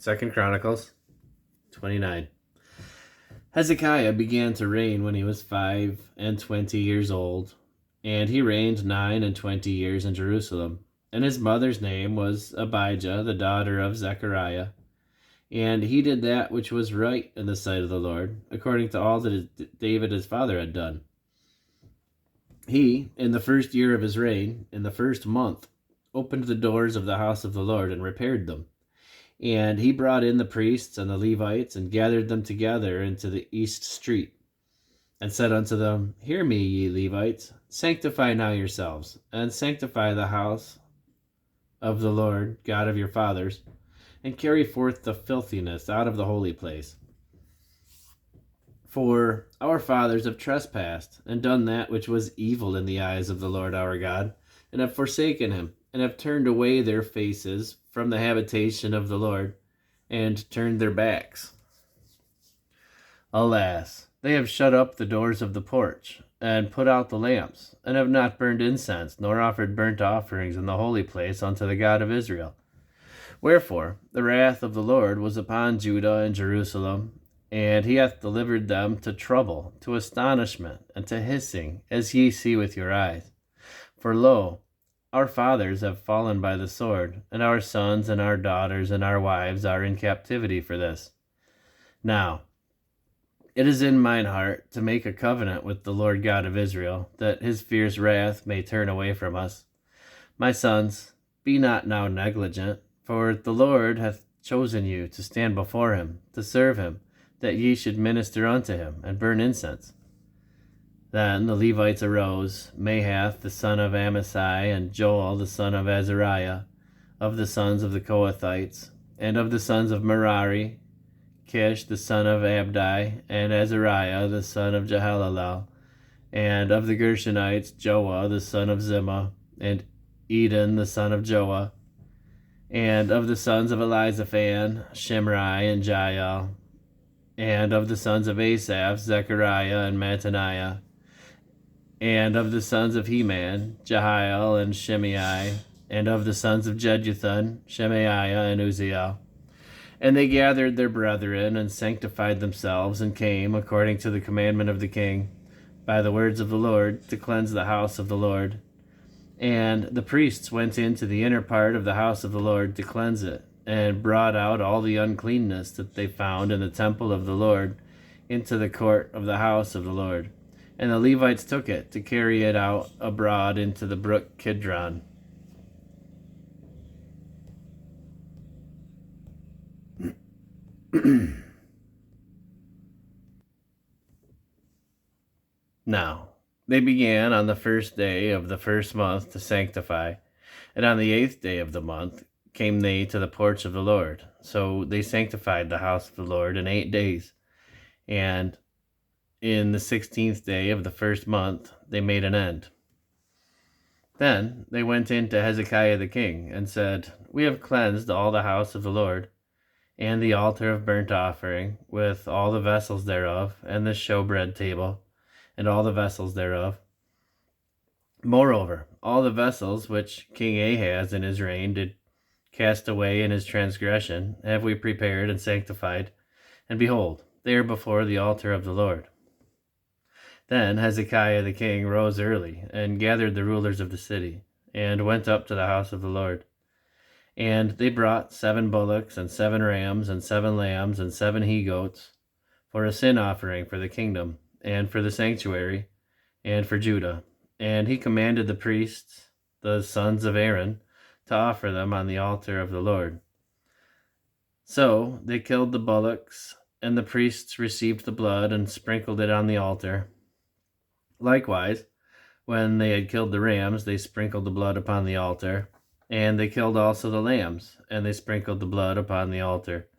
2 Chronicles 29. Hezekiah began to reign when he was 25 years old, and he reigned 29 years in Jerusalem. And his mother's name was Abijah, the daughter of Zechariah. And he did that which was right in the sight of the Lord, according to all that David his father had done. He, in the first year of his reign, in the first month, opened the doors of the house of the Lord and repaired them. And he brought in the priests and the Levites and gathered them together into the east street, and said unto them, Hear me, ye Levites, sanctify now yourselves, and sanctify the house of the Lord God of your fathers, and carry forth the filthiness out of the holy place. For our fathers have trespassed, and done that which was evil in the eyes of the Lord our God, and have forsaken him, and have turned away their faces from the habitation of the Lord, and turned their backs. Alas, they have shut up the doors of the porch, and put out the lamps, and have not burned incense, nor offered burnt offerings in the holy place unto the God of Israel. Wherefore the wrath of the Lord was upon Judah and Jerusalem, and he hath delivered them to trouble, to astonishment, and to hissing, as ye see with your eyes. For lo, our fathers have fallen by the sword, and our sons and our daughters and our wives are in captivity for this. Now, it is in mine heart to make a covenant with the Lord God of Israel, that his fierce wrath may turn away from us. My sons, be not now negligent, for the Lord hath chosen you to stand before him, to serve him, that ye should minister unto him, and burn incense. Then the Levites arose, Mahath the son of Amasai, and Joel the son of Azariah, of the sons of the Kohathites, and of the sons of Merari, Kish the son of Abdi, and Azariah the son of Jehalalel, and of the Gershonites, Joah the son of Zimmah, and Eden the son of Joah, and of the sons of Elizaphan, Shimri and Jael, and of the sons of Asaph, Zechariah and Mattaniah, and of the sons of Heman, Jehiel and Shimei, and of the sons of Jeduthun, Shemaiah and Uzziel. And they gathered their brethren, and sanctified themselves, and came, according to the commandment of the king, by the words of the Lord, to cleanse the house of the Lord. And the priests went into the inner part of the house of the Lord to cleanse it, and brought out all the uncleanness that they found in the temple of the Lord into the court of the house of the Lord. And the Levites took it to carry it out abroad into the brook Kidron. Now, they began on the first day of the first month to sanctify, and on the 8th day of the month came they to the porch of the Lord. So they sanctified the house of the Lord in 8 days, and in the 16th day of the first month they made an end. Then they went in to Hezekiah the king, and said, We have cleansed all the house of the Lord, and the altar of burnt offering, with all the vessels thereof, and the showbread table, and all the vessels thereof. Moreover, all the vessels which King Ahaz in his reign did cast away in his transgression have we prepared and sanctified, and behold, they are before the altar of the Lord. Then Hezekiah the king rose early, and gathered the rulers of the city, and went up to the house of the Lord. And they brought 7 bullocks, and 7 rams, and 7 lambs, and 7 he-goats, for a sin offering for the kingdom, and for the sanctuary, and for Judah. And he commanded the priests, the sons of Aaron, to offer them on the altar of the Lord. So they killed the bullocks, and the priests received the blood, and sprinkled it on the altar. Likewise, when they had killed the rams, they sprinkled the blood upon the altar. And they killed also the lambs, and they sprinkled the blood upon the altar.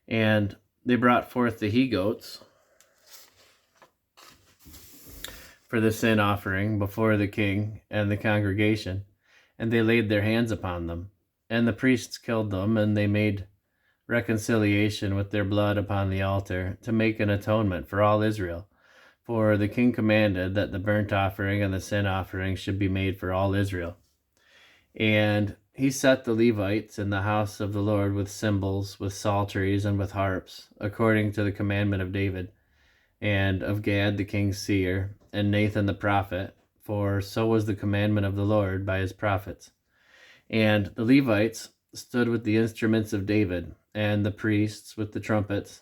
And they brought forth the he-goats for the sin offering before the king and the congregation, and they laid their hands upon them. And the priests killed them, and they made reconciliation with their blood upon the altar, to make an atonement for all Israel. For the king commanded that the burnt offering and the sin offering should be made for all Israel. And he set the Levites in the house of the Lord with cymbals, with psalteries, and with harps, according to the commandment of David, and of Gad the king's seer, and Nathan the prophet, for so was the commandment of the Lord by his prophets. And the Levites stood with the instruments of David, and the priests with the trumpets.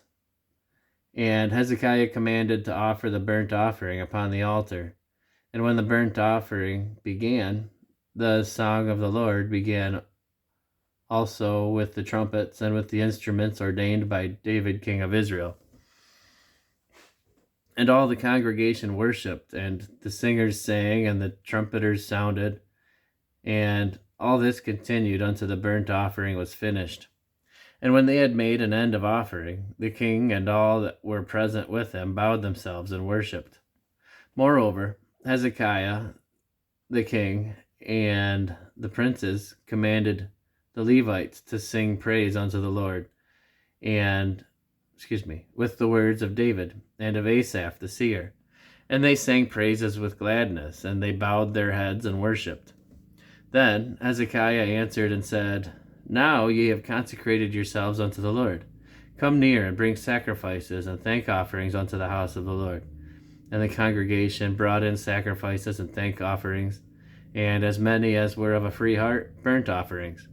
And Hezekiah commanded to offer the burnt offering upon the altar. And when the burnt offering began, the song of the Lord began also with the trumpets and with the instruments ordained by David king of Israel. And all the congregation worshipped, and the singers sang, and the trumpeters sounded. And all this continued until the burnt offering was finished. And when they had made an end of offering, the king and all that were present with him bowed themselves and worshipped. Moreover, Hezekiah the king and the princes commanded the Levites to sing praise unto the Lord, with the words of David and of Asaph the seer. And they sang praises with gladness, and they bowed their heads and worshipped. Then Hezekiah answered and said, Now ye have consecrated yourselves unto the Lord. Come near and bring sacrifices and thank offerings unto the house of the Lord. And the congregation brought in sacrifices and thank offerings, and as many as were of a free heart, burnt offerings.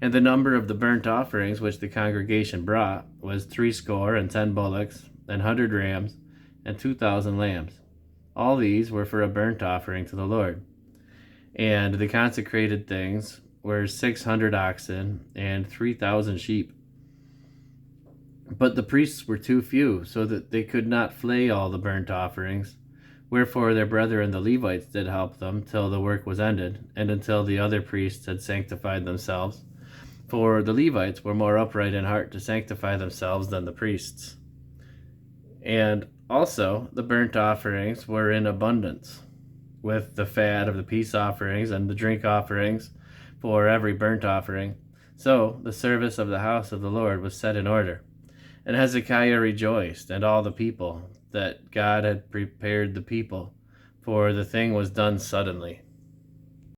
And the number of the burnt offerings which the congregation brought was 70 bullocks, and 100 rams, and 2,000 lambs. All these were for a burnt offering to the Lord. And the consecrated things were 600 oxen, and 3,000 sheep. But the priests were too few, so that they could not flay all the burnt offerings. Wherefore their brethren the Levites did help them till the work was ended, and until the other priests had sanctified themselves. For the Levites were more upright in heart to sanctify themselves than the priests. And also the burnt offerings were in abundance, with the fat of the peace offerings and the drink offerings for every burnt offering. So the service of the house of the Lord was set in order. And Hezekiah rejoiced, and all the people, that God had prepared the people, for the thing was done suddenly.